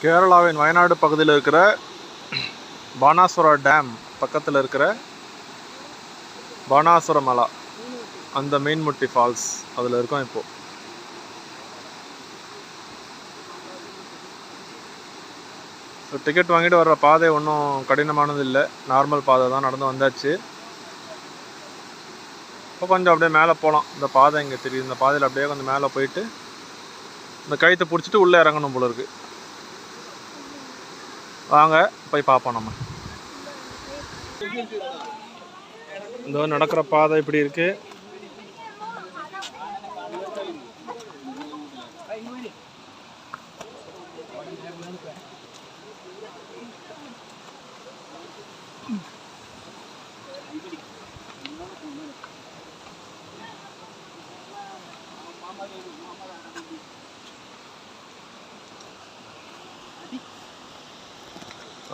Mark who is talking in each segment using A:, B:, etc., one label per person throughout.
A: கேரளாவின் வயநாடு பகுதியில் இருக்கிற பானாசுரா டேம் பக்கத்தில் இருக்கிற பானாசுர மலை, அந்த மீன்முட்டி ஃபால்ஸ் அதில் இருக்கோம் இப்போது. டிக்கெட் வாங்கிட்டு வர்ற பாதை ஒன்றும் கடினமானது இல்லை, நார்மல் பாதை தான். நடந்து வந்தாச்சு. இப்போ கொஞ்சம் அப்படியே மேலே போகலாம். இந்த பாதை இங்கே தெரியுது. இந்த பாதையில் அப்படியே கொஞ்சம் மேலே போயிட்டு இந்த கயிற்றை பிடிச்சிட்டு உள்ளே இறங்கணும் போல இருக்குது. வாங்க போய் பார்ப்போம். நம்ம இந்த நடக்கிற பாதை இப்படி இருக்கு.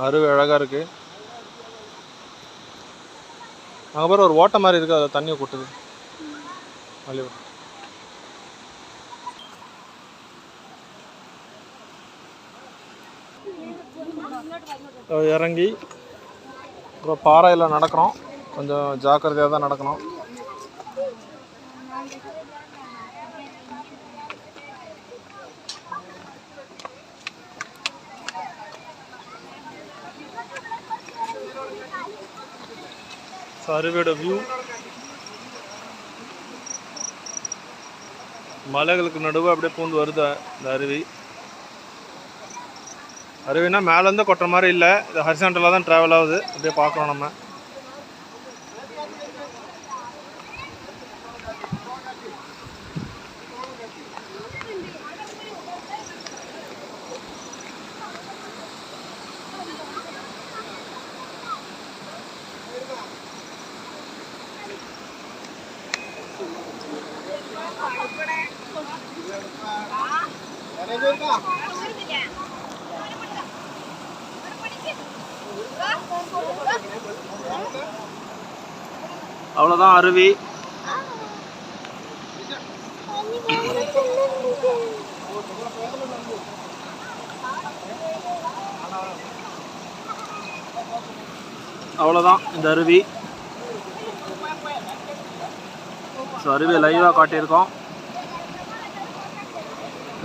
A: அருவி அழகாக இருக்குது. அங்கே பாரு ஒரு ஓட்டை மாதிரி இருக்குது, அதில் தண்ணியை கொட்டுது. இறங்கி அப்புறம் பாறையில் நடக்கிறோம். கொஞ்சம் ஜாக்கிரதையாக தான் நடக்கணும். அருவியோட வியூ மலைகளுக்கு நடுவே அப்படியே பூந்து வருது இந்த அருவி. அருவினா மேலேருந்து கொட்டுற மாதிரி இல்லை, இது ஹரிசாண்டலாக தான் ட்ராவல் ஆகுது. அப்படியே பார்க்கலாம் நம்ம. அவ்வளோதான் அருவி. அவ்வளோதான் இந்த அருவி. ஸோ அருவியை லைவாக காட்டியிருக்கோம்.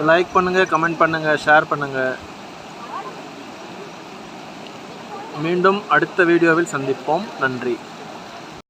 A: லைக் பண்ணுங்கள், கமெண்ட் பண்ணுங்கள், ஷேர் பண்ணுங்கள். மீண்டும் அடுத்த வீடியோவில் சந்திப்போம். நன்றி.